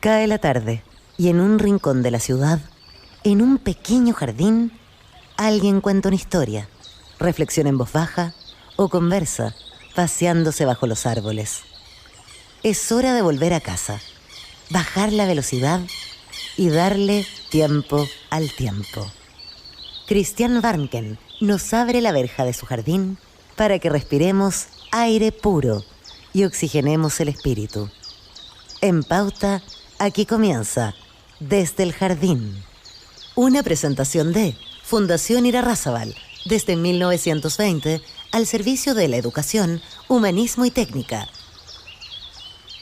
Cae la tarde y en un rincón de la ciudad, en un pequeño jardín, alguien cuenta una historia, reflexiona en voz baja o conversa, paseándose bajo los árboles. Es hora de volver a casa, bajar la velocidad y darle tiempo al tiempo. Christian Warnken nos abre la verja de su jardín para que respiremos aire puro y oxigenemos el espíritu. En Pauta, aquí comienza Desde el Jardín. Una presentación de Fundación Irarrázaval, desde 1920, al servicio de la educación, humanismo y técnica.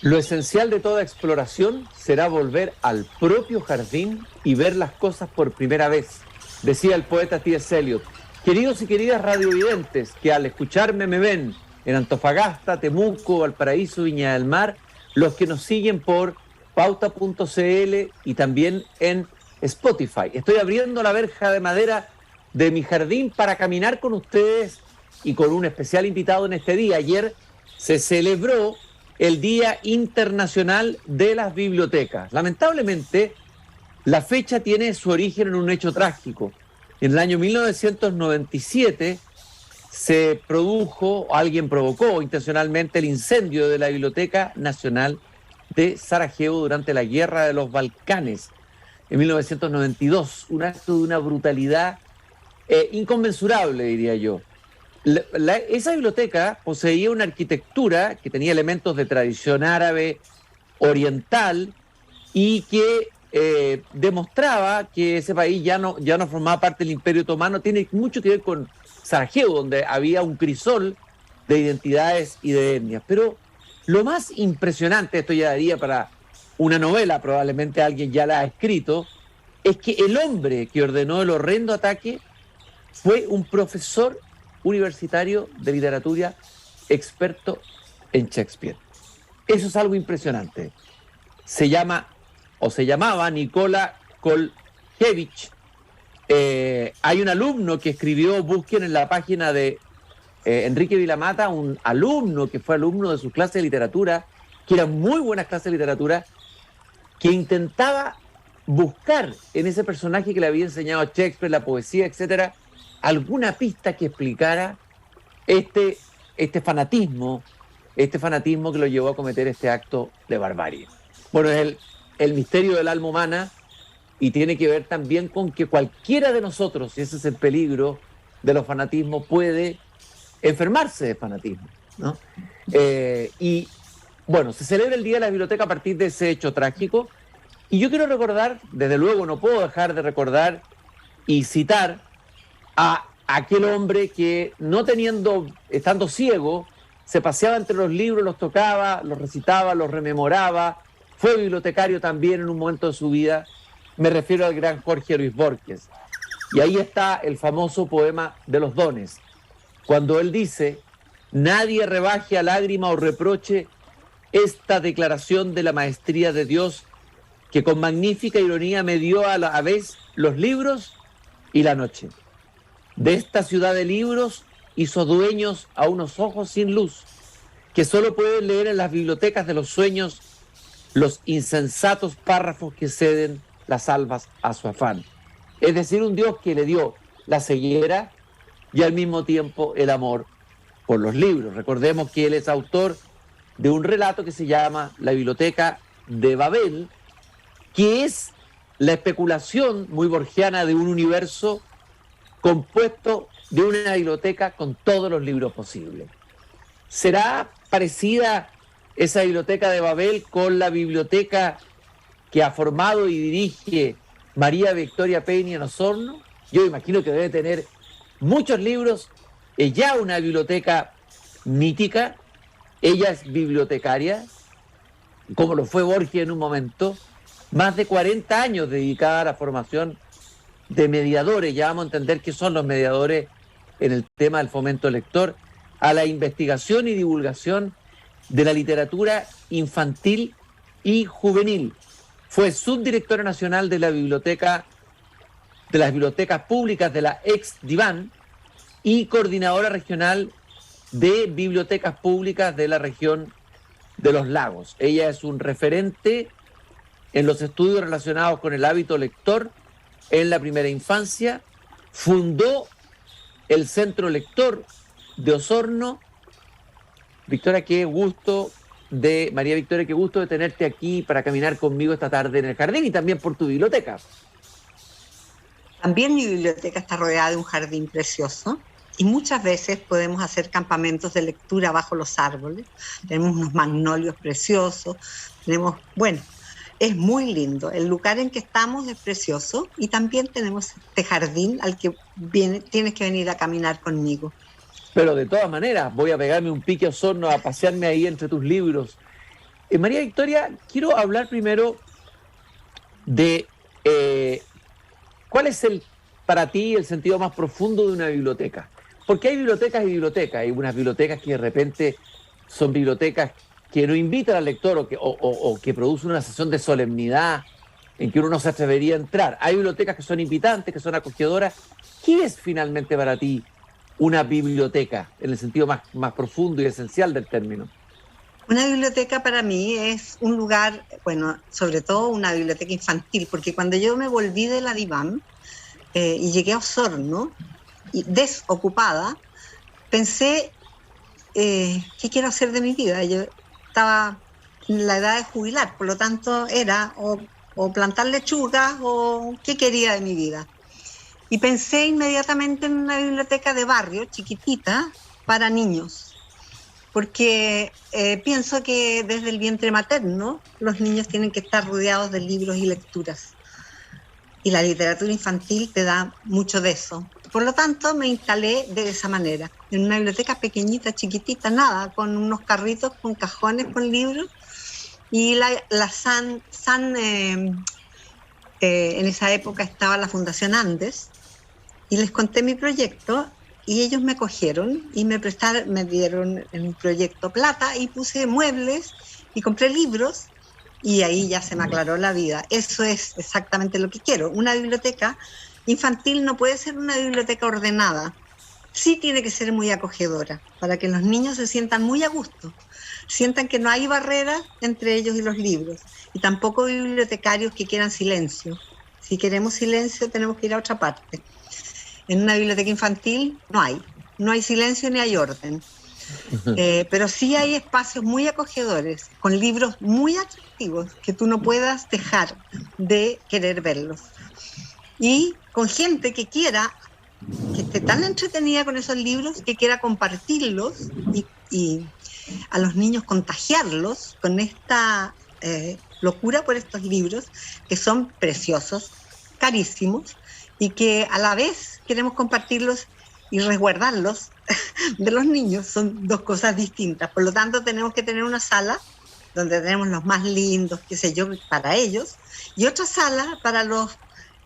Lo esencial de toda exploración será volver al propio jardín y ver las cosas por primera vez, decía el poeta T.S. Eliot. Queridos y queridas radiovidentes que al escucharme me ven en Antofagasta, Temuco, Valparaíso, Viña del Mar, los que nos siguen por pauta.cl y también en Spotify. Estoy abriendo la verja de madera de mi jardín para caminar con ustedes y con un especial invitado en este día. Ayer se celebró el Día Internacional de las Bibliotecas. Lamentablemente, la fecha tiene su origen en un hecho trágico. En el año 1997 se produjo, alguien provocó intencionalmente el incendio de la Biblioteca Nacional de Sarajevo durante la Guerra de los Balcanes. En 1992, un acto de una brutalidad inconmensurable, diría yo. Esa biblioteca poseía una arquitectura que tenía elementos de tradición árabe, oriental, y que demostraba que ese país ya no formaba parte del Imperio Otomano. Tiene mucho que ver con Sarajevo, donde había un crisol de identidades y de etnias. Pero lo más impresionante, esto ya daría para una novela, probablemente alguien ya la ha escrito, es que el hombre que ordenó el horrendo ataque fue un profesor universitario de literatura experto en Shakespeare. Eso es algo impresionante. Se llamaba Nikola Koljevich. Hay un alumno que escribió, busquen en la página de Enrique Vilamata, un alumno que fue alumno de su clase de literatura, que eran muy buenas clases de literatura, que intentaba buscar en ese personaje que le había enseñado a Shakespeare, la poesía, etcétera, alguna pista que explicara este fanatismo que lo llevó a cometer este acto de barbarie. Bueno, es el misterio del alma humana y tiene que ver también con que cualquiera de nosotros, y ese es el peligro de los fanatismos, puede enfermarse de fanatismo, ¿no? Y bueno, se celebra el Día de la Biblioteca a partir de ese hecho trágico, y yo quiero recordar, desde luego no puedo dejar de recordar y citar a aquel hombre que estando ciego, se paseaba entre los libros, los tocaba, los recitaba, los rememoraba, fue bibliotecario también en un momento de su vida. Me refiero al gran Jorge Luis Borges. Y ahí está el famoso poema de los dones, cuando él dice: nadie rebaje a lágrima o reproche esta declaración de la maestría de Dios, que con magnífica ironía me dio a la vez los libros y la noche. De esta ciudad de libros hizo dueños a unos ojos sin luz, que solo pueden leer en las bibliotecas de los sueños los insensatos párrafos que ceden las almas a su afán. Es decir, un Dios que le dio la ceguera y al mismo tiempo el amor por los libros. Recordemos que él es autor de un relato que se llama La Biblioteca de Babel, que es la especulación muy borgiana de un universo compuesto de una biblioteca con todos los libros posibles. ¿Será parecida esa biblioteca de Babel con la biblioteca que ha formado y dirige María Victoria Peña en Osorno? Yo imagino que debe tener muchos libros, es ya una biblioteca mítica, ella es bibliotecaria, como lo fue Borges en un momento, más de 40 años dedicada a la formación de mediadores, ya vamos a entender qué son los mediadores en el tema del fomento lector, a la investigación y divulgación de la literatura infantil y juvenil. Fue subdirectora nacional de la biblioteca, de las bibliotecas públicas de la ex-Diván y coordinadora regional de bibliotecas públicas de la región de los lagos. Ella es un referente en los estudios relacionados con el hábito lector en la primera infancia, fundó el Centro Lector de Osorno. Victoria, María Victoria, qué gusto de tenerte aquí para caminar conmigo esta tarde en el jardín y también por tu biblioteca. También mi biblioteca está rodeada de un jardín precioso y muchas veces podemos hacer campamentos de lectura bajo los árboles. Tenemos unos magnolios preciosos, es muy lindo. El lugar en que estamos es precioso y también tenemos este jardín al que tienes que venir a caminar conmigo. Pero de todas maneras, voy a pegarme un pique a Osorno, a pasearme ahí entre tus libros. María Victoria, quiero hablar primero de cuál es para ti el sentido más profundo de una biblioteca. Porque hay bibliotecas y bibliotecas. Hay unas bibliotecas que de repente son bibliotecas que no invitan al lector o que producen una sesión de solemnidad en que uno no se atrevería a entrar. Hay bibliotecas que son invitantes, que son acogedoras. ¿Qué es finalmente para ti una biblioteca en el sentido más profundo y esencial del término? Una biblioteca para mí es un lugar, sobre todo una biblioteca infantil, porque cuando yo me volví de la DIVAM y llegué a Osorno, y desocupada, pensé, ¿qué quiero hacer de mi vida? Yo estaba en la edad de jubilar, por lo tanto era o plantar lechugas o qué quería de mi vida. Y pensé inmediatamente en una biblioteca de barrio, chiquitita, para niños. Porque pienso que desde el vientre materno los niños tienen que estar rodeados de libros y lecturas. Y la literatura infantil te da mucho de eso. Por lo tanto, me instalé de esa manera, en una biblioteca pequeñita, chiquitita, con unos carritos, con cajones, con libros. Y en esa época estaba la Fundación Andes, y les conté mi proyecto, y ellos me cogieron y me dieron en un proyecto plata, y puse muebles, y compré libros, y ahí ya se me aclaró la vida. Eso es exactamente lo que quiero. Una biblioteca infantil no puede ser una biblioteca ordenada. Sí tiene que ser muy acogedora, para que los niños se sientan muy a gusto, sientan que no hay barreras entre ellos y los libros, y tampoco bibliotecarios que quieran silencio. Si queremos silencio, tenemos que ir a otra parte. En una biblioteca infantil no hay silencio ni hay orden. Pero sí hay espacios muy acogedores, con libros muy atractivos que tú no puedas dejar de querer verlos. Y con gente que esté tan entretenida con esos libros, que quiera compartirlos y a los niños contagiarlos con esta locura por estos libros, que son preciosos, carísimos, y que a la vez queremos compartirlos y resguardarlos de los niños. Son dos cosas distintas. Por lo tanto, tenemos que tener una sala donde tenemos los más lindos, para ellos, y otra sala para los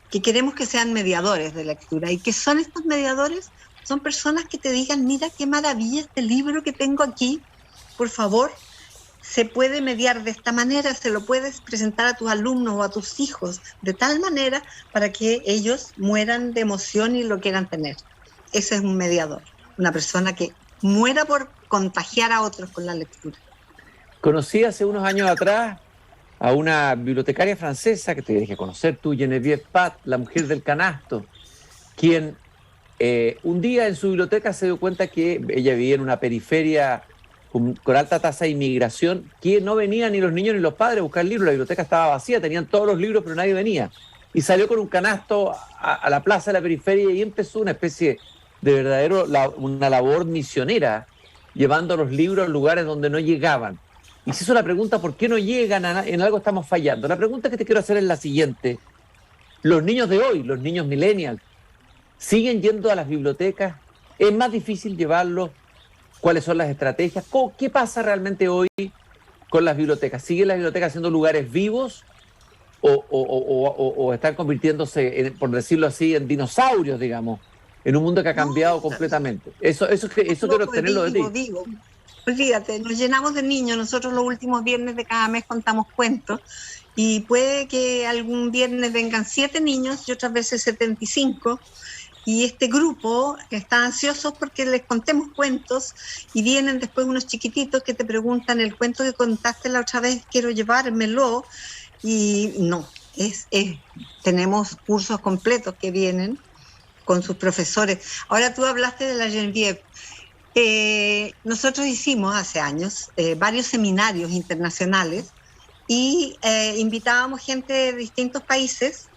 que queremos que sean mediadores de lectura. ¿Y qué son estos mediadores? Son personas que te digan, mira qué maravilla este libro que tengo aquí, por favor, se puede mediar de esta manera, se lo puedes presentar a tus alumnos o a tus hijos de tal manera para que ellos mueran de emoción y lo quieran tener. Ese es un mediador, una persona que muera por contagiar a otros con la lectura. Conocí hace unos años atrás a una bibliotecaria francesa que te tienes que conocer tú, Geneviève Pat, la mujer del canasto, quien un día en su biblioteca se dio cuenta que ella vivía en una periferia con alta tasa de inmigración, que no venían ni los niños ni los padres a buscar libros. La biblioteca estaba vacía, tenían todos los libros, pero nadie venía. Y salió con un canasto a la plaza de la periferia y empezó una especie de una labor misionera, llevando los libros a lugares donde no llegaban. Y se hizo la pregunta, ¿por qué no llegan? En algo estamos fallando. La pregunta que te quiero hacer es la siguiente. Los niños de hoy, los niños millennials, ¿siguen yendo a las bibliotecas? ¿Es más difícil llevarlos? ¿Cuáles son las estrategias? ¿Qué pasa realmente hoy con las bibliotecas? ¿Siguen las bibliotecas siendo lugares vivos o están convirtiéndose, por decirlo así, en dinosaurios, digamos, en un mundo que ha cambiado completamente? Eso quiero obtenerlo de ti. Olvídate, nos llenamos de niños. Nosotros los últimos viernes de cada mes contamos cuentos y puede que algún viernes vengan 7 niños y otras veces 75. Y este grupo está ansioso porque les contemos cuentos y vienen después unos chiquititos que te preguntan, el cuento que contaste la otra vez, quiero llevármelo. y no, tenemos cursos completos que vienen con sus profesores. Ahora tú hablaste de la Geneviève. Nosotros hicimos hace años varios seminarios internacionales y invitábamos gente de distintos países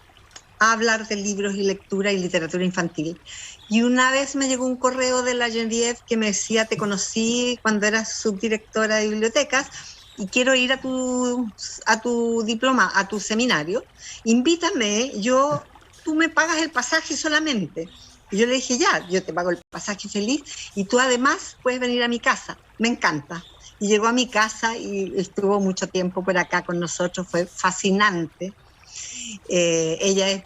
a hablar de libros y lectura y literatura infantil. Y una vez me llegó un correo de la Geneviève que me decía: te conocí cuando eras subdirectora de bibliotecas y quiero ir a tu diploma, a tu seminario. Invítame, tú me pagas el pasaje solamente. Y yo le dije: ya, yo te pago el pasaje feliz y tú además puedes venir a mi casa, me encanta. Y llegó a mi casa y estuvo mucho tiempo por acá con nosotros, fue fascinante. Ella es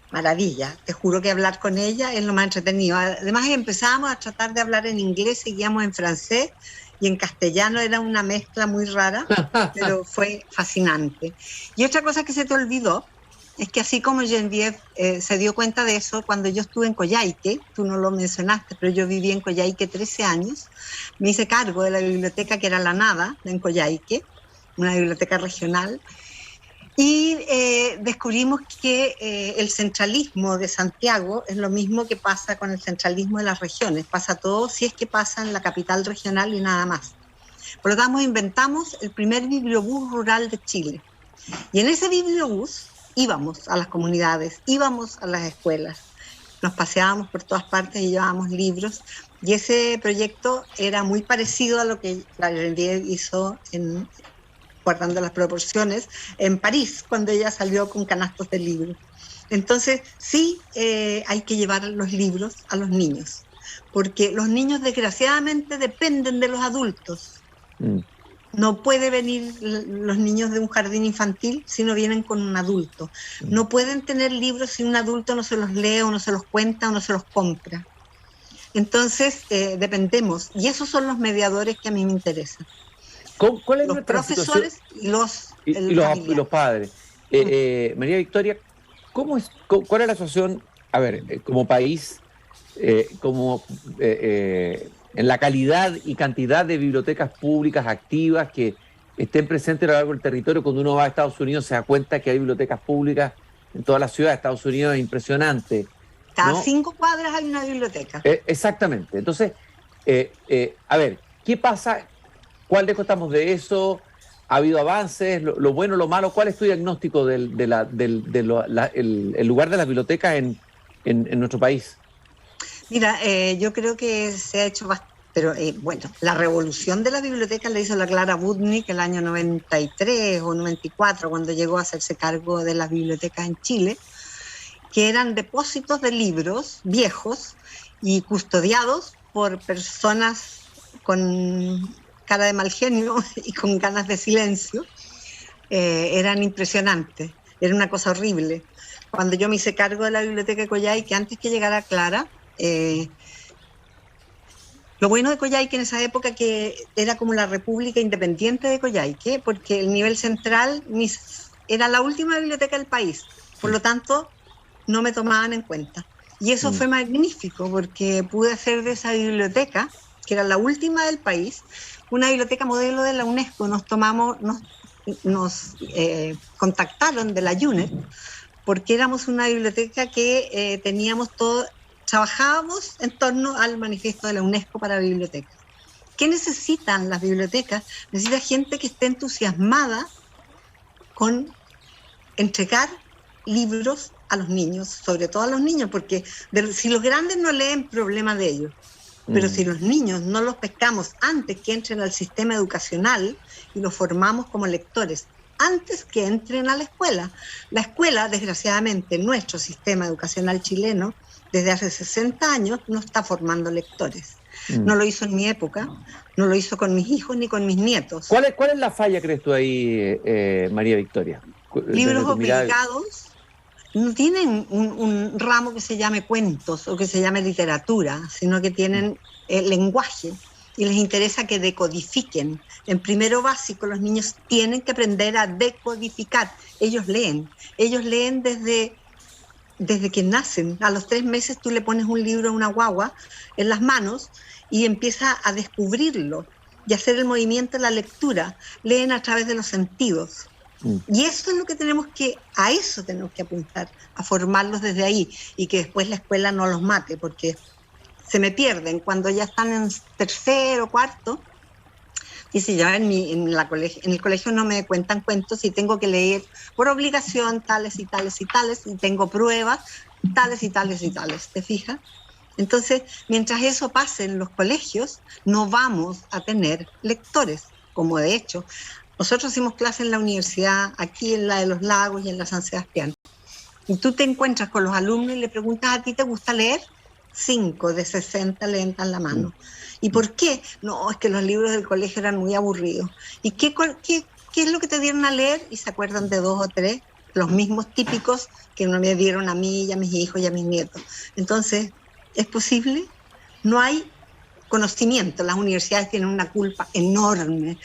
maravilla, te juro que hablar con ella es lo más entretenido. Además empezábamos a tratar de hablar en inglés, seguíamos en francés y en castellano, era una mezcla muy rara, pero fue fascinante. Y otra cosa que se te olvidó es que así como Geneviève se dio cuenta de eso cuando yo estuve en Coyhaique, tú no lo mencionaste, pero yo viví en Coyhaique 13 años, me hice cargo de la biblioteca que era La Nada, en Coyhaique, una biblioteca regional, y descubrimos que el centralismo de Santiago es lo mismo que pasa con el centralismo de las regiones, pasa todo si es que pasa en la capital regional y nada más. Por lo tanto, inventamos el primer bibliobús rural de Chile, y en ese bibliobús íbamos a las comunidades, íbamos a las escuelas, nos paseábamos por todas partes y llevábamos libros, y ese proyecto era muy parecido a lo que la Geneviève hizo guardando las proporciones, en París, cuando ella salió con canastos de libros. Entonces, sí, hay que llevar los libros a los niños, porque los niños desgraciadamente dependen de los adultos. No pueden venir los niños de un jardín infantil si no vienen con un adulto. No pueden tener libros si un adulto no se los lee o no se los cuenta o no se los compra. Entonces, dependemos, y esos son los mediadores que a mí me interesan. ¿Cuál es los profesores y los padres? María Victoria, ¿cuál es la situación, a ver, como país, en la calidad y cantidad de bibliotecas públicas activas que estén presentes a lo largo del territorio? Cuando uno va a Estados Unidos se da cuenta que hay bibliotecas públicas en todas las ciudades de Estados Unidos, es impresionante. Cada 5 cuadras hay una biblioteca. Exactamente. Entonces, a ver, ¿qué pasa? ¿Cuál lejos estamos de eso? ¿Ha habido avances? ¿Lo bueno, lo malo? ¿Cuál es tu diagnóstico del lugar de las bibliotecas en nuestro país? Mira, yo creo que se ha hecho bastante, pero bueno, la revolución de la biblioteca la hizo la Clara Budnik el año 93 o 94, cuando llegó a hacerse cargo de las bibliotecas en Chile, que eran depósitos de libros viejos y custodiados por personas con cara de mal genio y con ganas de silencio. Eran impresionantes, era una cosa horrible. Cuando yo me hice cargo de la biblioteca de Coyhaique, antes que llegara Clara, lo bueno de Coyhaique en esa época que era como la República Independiente de Coyhaique, porque el nivel central era la última biblioteca del país, por lo tanto no me tomaban en cuenta. Y eso fue magnífico, porque pude hacer de esa biblioteca, que era la última del país, una biblioteca modelo de la UNESCO. Nos contactaron de la UNED, porque éramos una biblioteca que trabajábamos en torno al manifiesto de la UNESCO para bibliotecas. ¿Qué necesitan las bibliotecas? Necesita gente que esté entusiasmada con entregar libros a los niños, sobre todo a los niños, porque si los grandes no leen, problema de ellos. Pero si los niños no los pescamos antes que entren al sistema educacional y los formamos como lectores, antes que entren a la escuela, desgraciadamente, nuestro sistema educacional chileno, desde hace 60 años, no está formando lectores. No lo hizo en mi época, no lo hizo con mis hijos ni con mis nietos. ¿Cuál es la falla, crees tú, ahí, María Victoria? Libros obligados no tienen un ramo que se llame cuentos o que se llame literatura, sino que tienen lenguaje y les interesa que decodifiquen. En primero básico los niños tienen que aprender a decodificar. Ellos leen desde que nacen. A los 3 meses tú le pones un libro a una guagua en las manos y empieza a descubrirlo y hacer el movimiento de la lectura. Leen a través de los sentidos. Y eso es lo que a eso tenemos que apuntar, a formarlos desde ahí y que después la escuela no los mate, porque se me pierden cuando ya están en tercero, cuarto. Dice, ya en el colegio no me cuentan cuentos y tengo que leer por obligación tales y tales y tales, y tengo pruebas tales y tales y tales, ¿te fijas? Entonces, mientras eso pase en los colegios, no vamos a tener lectores, como de hecho, nosotros hacemos clases en la universidad, aquí en la de Los Lagos y en la San Sebastián, y tú te encuentras con los alumnos y le preguntas, ¿a ti te gusta leer? 5 de 60 levantan la mano. ¿Y por qué? No, es que los libros del colegio eran muy aburridos. ¿Y qué es lo que te dieron a leer? Y se acuerdan de 2 o 3, los mismos típicos que no me dieron a mí y a mis hijos y a mis nietos. Entonces, ¿es posible? No hay conocimiento. Las universidades tienen una culpa enorme.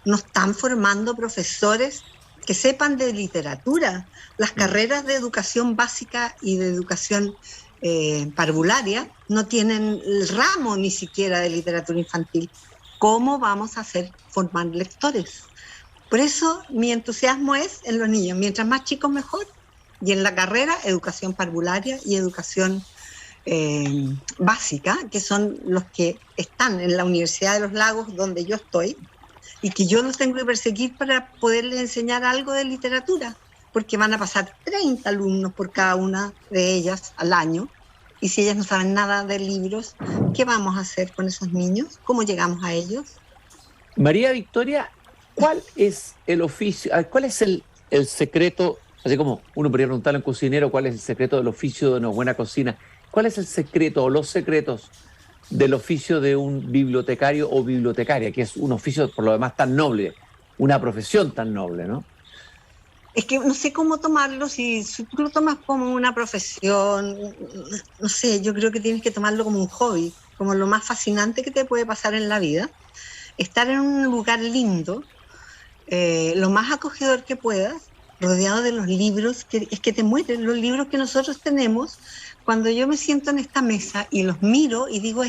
No están formando profesores que sepan de literatura. Las carreras de educación básica y de educación parvularia no tienen el ramo ni siquiera de literatura infantil. ¿Cómo vamos a formar lectores? Por eso mi entusiasmo es en los niños, mientras más chicos mejor, y en la carrera educación parvularia y educación básica, que son los que están en la Universidad de Los Lagos donde yo estoy, y que yo los tengo que perseguir para poderles enseñar algo de literatura, porque van a pasar 30 alumnos por cada una de ellas al año, y si ellas no saben nada de libros, ¿qué vamos a hacer con esos niños? ¿Cómo llegamos a ellos? María Victoria, ¿cuál es el oficio, cuál es el secreto, así como uno podría preguntarle a un cocinero cuál es el secreto del oficio de una buena cocina, cuál es el secreto o los secretos del oficio de un bibliotecario o bibliotecaria, que es un oficio por lo demás tan noble, una profesión tan noble, ¿no? Es que no sé cómo tomarlo, si tú lo tomas como una profesión, no sé, yo creo que tienes que tomarlo como un hobby, como lo más fascinante que te puede pasar en la vida. Estar en un lugar lindo, lo más acogedor que puedas, rodeado de los libros, es que te mueren los libros que nosotros tenemos. Cuando yo me siento en esta mesa y los miro y digo,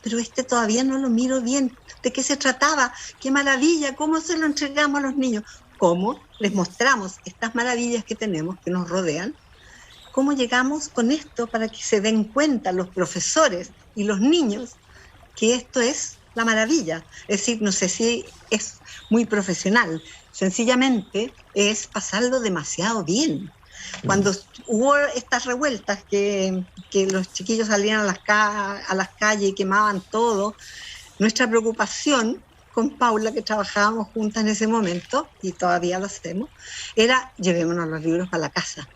pero todavía no lo miro bien, ¿de qué se trataba? ¡Qué maravilla! ¿Cómo se lo entregamos a los niños? ¿Cómo les mostramos estas maravillas que tenemos, que nos rodean? ¿Cómo llegamos con esto para que se den cuenta los profesores y los niños que esto es la maravilla? Es decir, no sé si es muy profesional, sencillamente es pasarlo demasiado bien. Cuando hubo estas revueltas que los chiquillos salían a las calles y quemaban todo, nuestra preocupación con Paula, que trabajábamos juntas en ese momento, y todavía lo hacemos, era llevémonos los libros para la casa.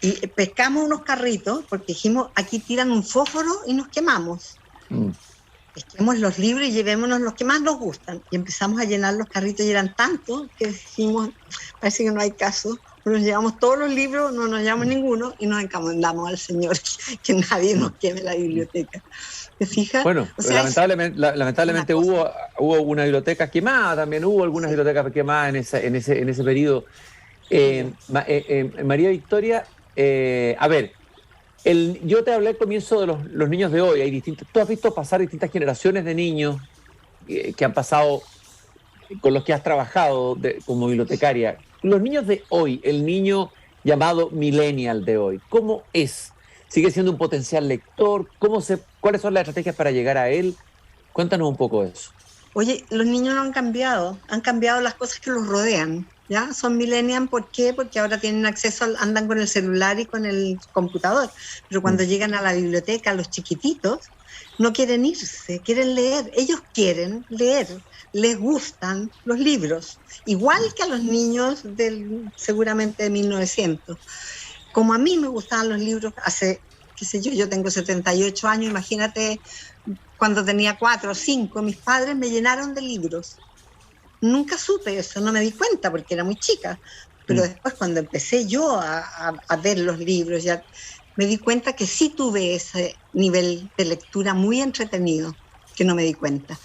Y pescamos unos carritos, porque dijimos, aquí tiran un fósforo y nos quemamos. Pesquemos los libros y llevémonos los que más nos gustan. Y empezamos a llenar los carritos y eran tantos que dijimos, parece que no hay caso. Nos llevamos todos los libros, no nos llevamos ninguno y nos encomendamos al Señor que nadie nos queme la biblioteca. ¿Te fijas? Bueno, o sea, lamentablemente hubo una biblioteca quemada, también hubo algunas bibliotecas quemadas en ese periodo. María Victoria, a ver, yo te hablé al comienzo de los niños de hoy. Tú has visto pasar distintas generaciones de niños que han pasado, con los que has trabajado como bibliotecaria. Los niños de hoy, el niño llamado millennial de hoy, ¿cómo es? ¿Sigue siendo un potencial lector? ¿Cuáles son las estrategias para llegar a él? Cuéntanos un poco de eso. Oye, los niños no han cambiado las cosas que los rodean, ¿ya? Son millennials, ¿por qué? Porque ahora tienen acceso, andan con el celular y con el computador, pero cuando llegan a la biblioteca, los chiquititos, no quieren irse, quieren leer, ellos quieren leer, les gustan los libros, igual que a los niños seguramente de 1900. Como a mí me gustaban los libros hace, qué sé yo tengo 78 años, imagínate cuando tenía 4 o 5, mis padres me llenaron de libros. Nunca supe eso, no me di cuenta porque era muy chica, pero después cuando empecé yo a ver los libros, ya me di cuenta que sí tuve ese nivel de lectura muy entretenido, que no me di cuenta.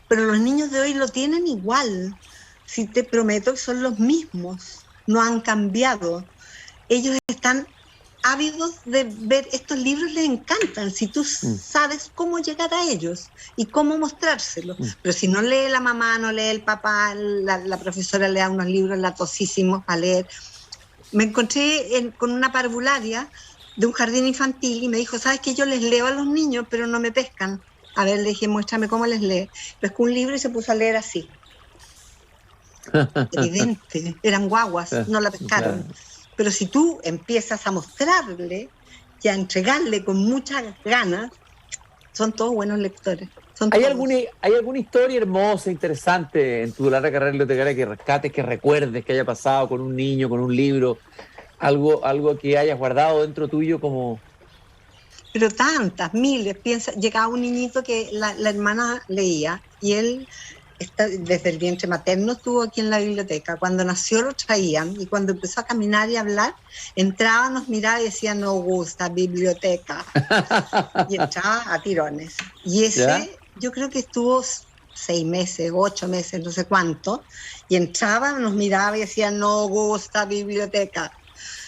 Pero los niños de hoy lo tienen igual, sí te prometo que son los mismos, no han cambiado. Ellos están ávidos de ver estos libros, les encantan, si tú sabes cómo llegar a ellos y cómo mostrárselos. Pero si no lee la mamá, no lee el papá, la profesora le da unos libros latosísimos a leer. Me encontré con una parvularia de un jardín infantil y me dijo, ¿sabes qué? Yo les leo a los niños, pero no me pescan. A ver, le dije, muéstrame cómo les lee. Pescó un libro y se puso a leer así. Evidente, eran guaguas, no la pescaron. Claro. Pero si tú empiezas a mostrarle y a entregarle con muchas ganas, son todos buenos lectores. ¿Hay alguna historia hermosa, interesante en tu larga carrera bibliotecaria que rescates, que recuerdes, que haya pasado con un niño, con un libro? Algo que hayas guardado dentro tuyo como... Pero tantas, miles. Llegaba un niñito que la hermana leía y él desde el vientre materno estuvo aquí en la biblioteca. Cuando nació lo traían y cuando empezó a caminar y a hablar, entraba, nos miraba y decía, no gusta biblioteca. Y entraba a tirones. Y ese, ¿ya? Yo creo que estuvo 6 meses, 8 meses, no sé cuánto, y entraba, nos miraba y decía, no gusta biblioteca.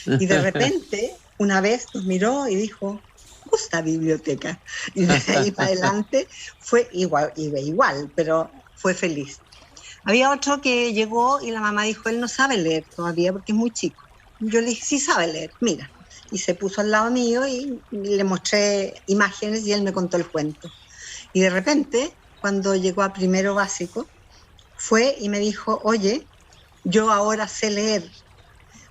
Y de repente, una vez nos miró y dijo, gusta biblioteca. Y de ahí para adelante fue igual, pero fue feliz. Había otro que llegó y la mamá dijo, él no sabe leer todavía porque es muy chico. Yo le dije, sí sabe leer, mira. Y se puso al lado mío y le mostré imágenes y él me contó el cuento. Y de repente, cuando llegó a primero básico, fue y me dijo, oye, yo ahora sé leer.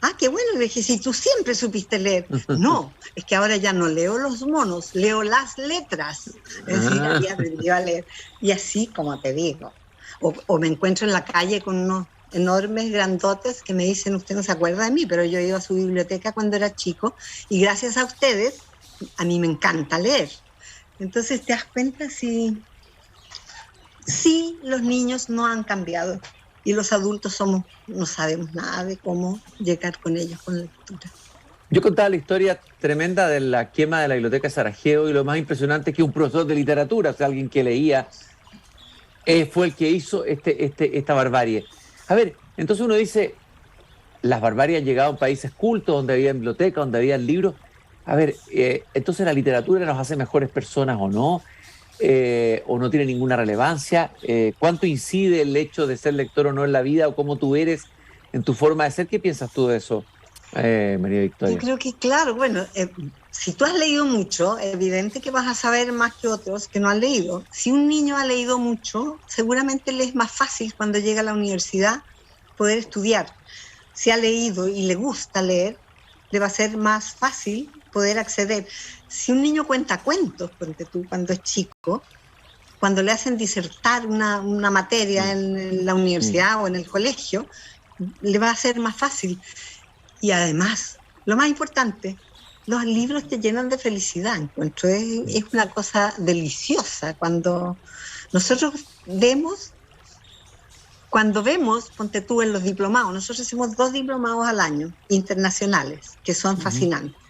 Ah, qué bueno. Le dije, si tú siempre supiste leer. No, es que ahora ya no leo los monos, leo las letras. Es decir, había aprendido a leer. Y así, como te digo. O me encuentro en la calle con unos enormes grandotes que me dicen, usted no se acuerda de mí, pero yo iba a su biblioteca cuando era chico y gracias a ustedes, a mí me encanta leer. Entonces te das cuenta si los niños no han cambiado. Y los adultos no sabemos nada de cómo llegar con ellos con la lectura. Yo contaba la historia tremenda de la quema de la biblioteca de Sarajevo y lo más impresionante es que un profesor de literatura, o sea, alguien que leía, fue el que hizo esta barbarie. A ver, entonces uno dice, las barbarias han llegado a países cultos, donde había bibliotecas, donde había libros. A ver, entonces la literatura nos hace mejores personas o no tiene ninguna relevancia. ¿Cuánto incide el hecho de ser lector o no en la vida o cómo tú eres en tu forma de ser? ¿Qué piensas tú de eso, María Victoria? Yo creo que, claro, bueno, si tú has leído mucho, evidente que vas a saber más que otros que no han leído. Si un niño ha leído mucho, seguramente le es más fácil cuando llega a la universidad poder estudiar. Si ha leído y le gusta leer, le va a ser más fácil poder acceder. Si un niño cuenta cuentos, porque tú cuando es chico, cuando le hacen disertar una materia en la universidad o en el colegio, le va a ser más fácil. Y además, lo más importante, los libros te llenan de felicidad, encuentro. Es una cosa deliciosa cuando nosotros vemos, ponte tú en los diplomados, nosotros hacemos 2 diplomados al año, internacionales, que son fascinantes.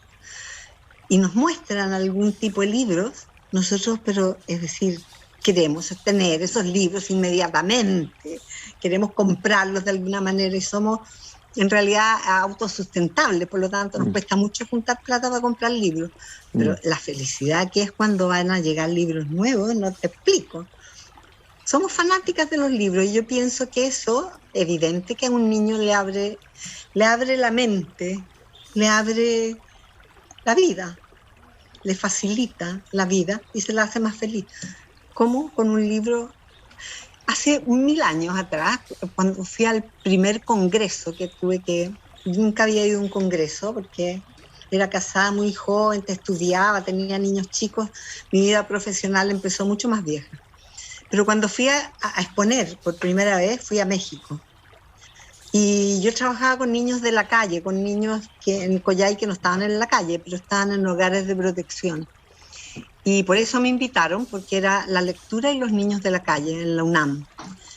Y nos muestran algún tipo de libros, nosotros, pero es decir, queremos tener esos libros inmediatamente, queremos comprarlos de alguna manera y somos en realidad autosustentables, por lo tanto nos cuesta mucho juntar plata para comprar libros, pero la felicidad que es cuando van a llegar libros nuevos, no te explico. Somos fanáticas de los libros y yo pienso que eso, evidente que a un niño le abre la mente, le abre la vida, le facilita la vida y se la hace más feliz. ¿Cómo? Con un libro. Hace 1000 años atrás, cuando fui al primer congreso nunca había ido a un congreso porque era casada muy joven, estudiaba, tenía niños chicos, mi vida profesional empezó mucho más vieja. Pero cuando fui a exponer por primera vez, fui a México. Y yo trabajaba con niños de la calle, con niños en Coyhai que no estaban en la calle, pero estaban en hogares de protección. Y por eso me invitaron, porque era la lectura y los niños de la calle, en la UNAM.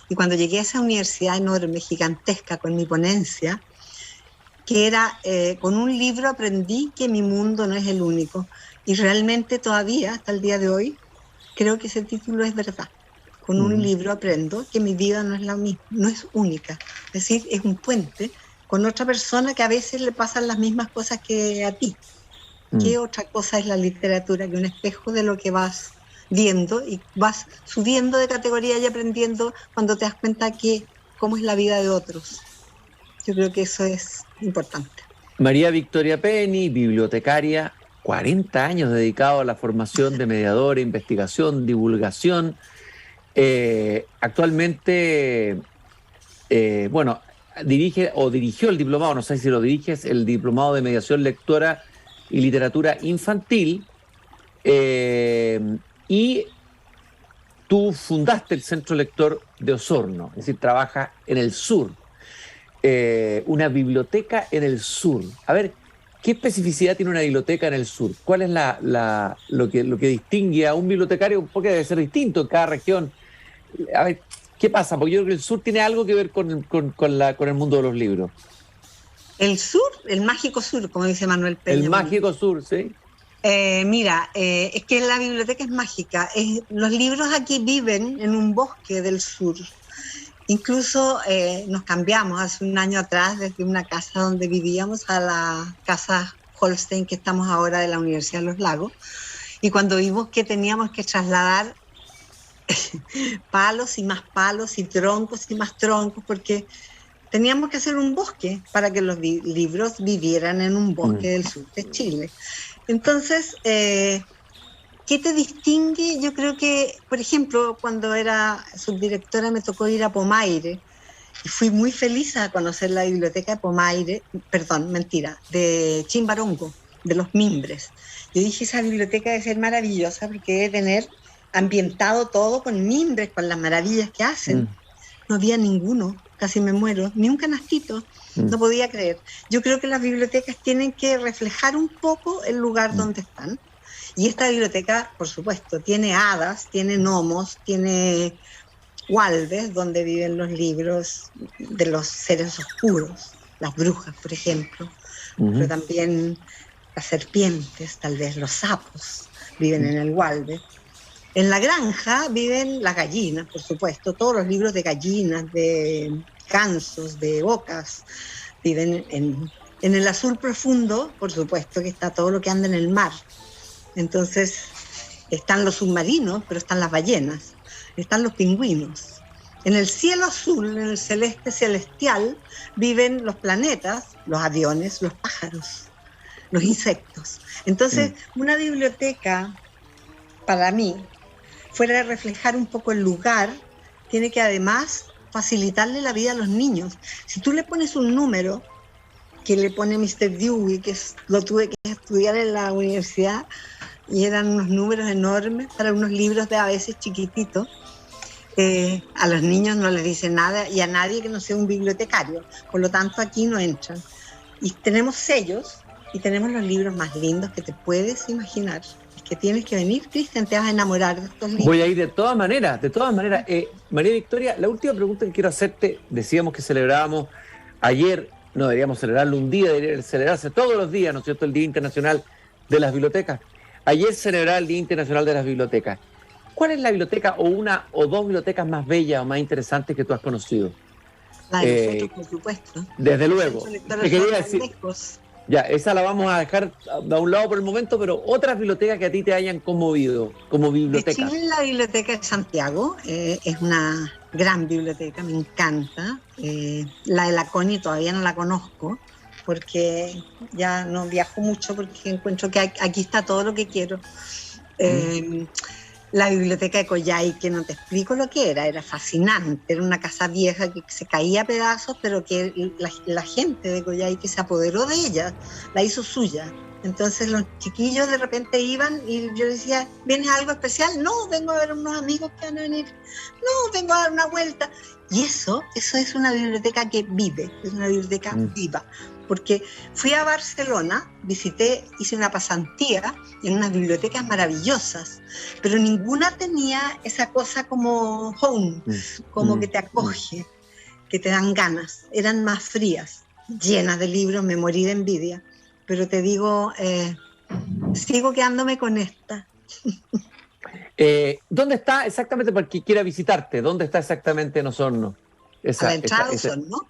Y cuando llegué a esa universidad enorme, gigantesca, con mi ponencia, que era, con un libro aprendí que mi mundo no es el único. Y realmente todavía, hasta el día de hoy, creo que ese título es verdad. Con un libro aprendo que mi vida no es la misma, no es única. Es decir, es un puente con otra persona que a veces le pasan las mismas cosas que a ti. ¿Qué otra cosa es la literatura que un espejo de lo que vas viendo y vas subiendo de categoría y aprendiendo cuando te das cuenta que cómo es la vida de otros? Yo creo que eso es importante. María Victoria Penny, bibliotecaria, 40 años dedicado a la formación de mediadora, investigación, divulgación. Actualmente, bueno, dirige o dirigió el diplomado, no sé si lo diriges, el diplomado de mediación lectora y literatura infantil. Y tú fundaste el Centro Lector de Osorno, es decir, trabaja en el sur. Una biblioteca en el sur. A ver, ¿qué especificidad tiene una biblioteca en el sur? ¿Cuál es lo que distingue a un bibliotecario? Porque debe ser distinto en cada región. A ver, ¿qué pasa? Porque yo creo que el sur tiene algo que ver con el mundo de los libros. El sur, el mágico sur, como dice Manuel Peña. El mágico sur, sí. Mira, es que la biblioteca es mágica. Los libros aquí viven en un bosque del sur. Incluso nos cambiamos hace un año atrás desde una casa donde vivíamos a la casa Holstein que estamos ahora de la Universidad de los Lagos. Y cuando vimos que teníamos que trasladar palos y troncos y más troncos, porque teníamos que hacer un bosque para que los libros vivieran en un bosque del sur de Chile. Entonces, ¿qué te distingue? Yo creo que, por ejemplo, cuando era subdirectora me tocó ir a Pomaire y fui muy feliz a conocer la biblioteca de Pomaire, de Chimbarongo, de los Mimbres. Yo dije, esa biblioteca debe ser maravillosa porque debe tener ambientado todo con mimbres, con las maravillas que hacen. No había ninguno, casi me muero, ni un canastito. No podía creer. Yo creo que las bibliotecas tienen que reflejar un poco el lugar donde están. Y esta biblioteca, por supuesto, tiene hadas, tiene gnomos, tiene hualbes, donde viven los libros de los seres oscuros, las brujas, por ejemplo, pero también las serpientes, tal vez los sapos, viven en el hualbe. En la granja viven las gallinas, por supuesto, todos los libros de gallinas, de gansos, de ocas, viven en el azul profundo, por supuesto, que está todo lo que anda en el mar. Entonces, están los submarinos, pero están las ballenas, están los pingüinos. En el cielo azul, en el celeste celestial, viven los planetas, los aviones, los pájaros, los insectos. Entonces, una biblioteca, para mí, fuera de reflejar un poco el lugar, tiene que además facilitarle la vida a los niños. Si tú le pones un número, que le pone Mr. Dewey, lo tuve que estudiar en la universidad, y eran unos números enormes para unos libros de a veces chiquititos, a los niños no les dice nada y a nadie que no sea un bibliotecario. Por lo tanto, aquí no entran. Y tenemos sellos y tenemos los libros más lindos que te puedes imaginar. Es que tienes que venir, Cristian, te vas a enamorar de estos libros. Voy a ir de todas maneras, de todas maneras. María Victoria, la última pregunta que quiero hacerte, decíamos que celebrábamos ayer, no deberíamos celebrarlo un día, debería celebrarse todos los días, ¿no es cierto?, el Día Internacional de las Bibliotecas. Ayer celebraba el Día Internacional de las Bibliotecas. ¿Cuál es la biblioteca o una o dos bibliotecas más bellas o más interesantes que tú has conocido? La de nosotros, por supuesto. Desde luego. Te quería decir, ya, esa la vamos a dejar a un lado por el momento, pero otras bibliotecas que a ti te hayan conmovido como biblioteca. De Chile, la Biblioteca de Santiago es una gran biblioteca, me encanta. La de la CONI todavía no la conozco, porque ya no viajo mucho, porque encuentro que aquí está todo lo que quiero. La biblioteca de Coyhai, que no te explico lo que era fascinante, era una casa vieja que se caía a pedazos, pero que la gente de Coyhai que se apoderó de ella, la hizo suya. Entonces los chiquillos de repente iban y yo decía, ¿vienes a algo especial? No, vengo a ver unos amigos que van a venir. No, vengo a dar una vuelta. Y eso es una biblioteca que vive, es una biblioteca viva. Porque fui a Barcelona, hice una pasantía en unas bibliotecas maravillosas, pero ninguna tenía esa cosa como home, como que te acoge, que te dan ganas. Eran más frías, llenas de libros, me morí de envidia. Pero te digo, sigo quedándome con esta. ¿Dónde está exactamente para quien quiera visitarte? ¿Dónde está exactamente en Osorno? A la entrada de Osorno.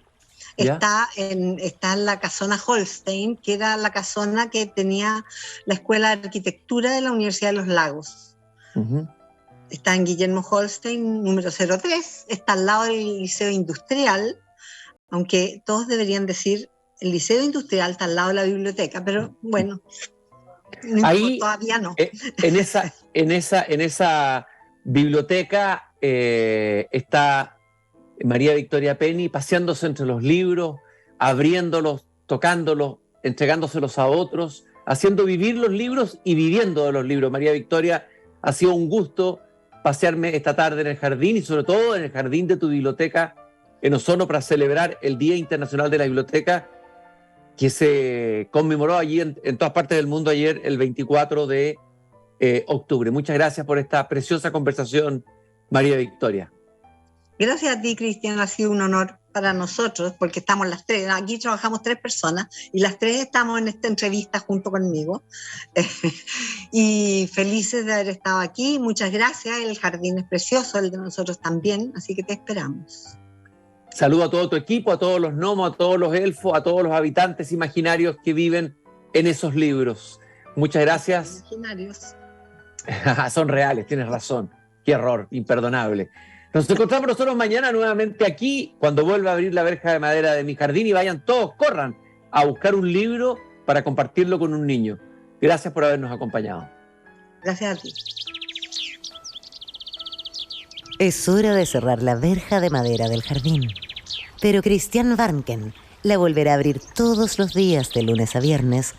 está en la casona Holstein, que era la casona que tenía la Escuela de Arquitectura de la Universidad de los Lagos. Uh-huh. Está en Guillermo Holstein, número 03, está al lado del Liceo Industrial, aunque todos deberían decir el Liceo Industrial está al lado de la biblioteca, pero bueno, ahí, todavía no. En esa biblioteca está María Victoria Penny paseándose entre los libros, abriéndolos, tocándolos, entregándoselos a otros, haciendo vivir los libros y viviendo de los libros. María Victoria, ha sido un gusto pasearme esta tarde en el jardín y sobre todo en el jardín de tu biblioteca en Osorno para celebrar el Día Internacional de la Biblioteca que se conmemoró allí en todas partes del mundo ayer, el 24 de octubre. Muchas gracias por esta preciosa conversación, María Victoria. Gracias a ti, Cristian, ha sido un honor para nosotros, porque estamos las tres, aquí trabajamos 3 personas, y las 3 estamos en esta entrevista junto conmigo, y felices de haber estado aquí. Muchas gracias, el jardín es precioso, el de nosotros también, así que te esperamos. Saludo a todo tu equipo, a todos los gnomos, a todos los elfos, a todos los habitantes imaginarios que viven en esos libros. Muchas gracias. Imaginarios. Son reales, tienes razón. Qué error, imperdonable. Nos encontramos nosotros mañana nuevamente aquí, cuando vuelva a abrir la verja de madera de mi jardín, y vayan todos, corran a buscar un libro para compartirlo con un niño. Gracias por habernos acompañado. Gracias a ti. Es hora de cerrar la verja de madera del jardín. Pero Christian Warnken la volverá a abrir todos los días de lunes a viernes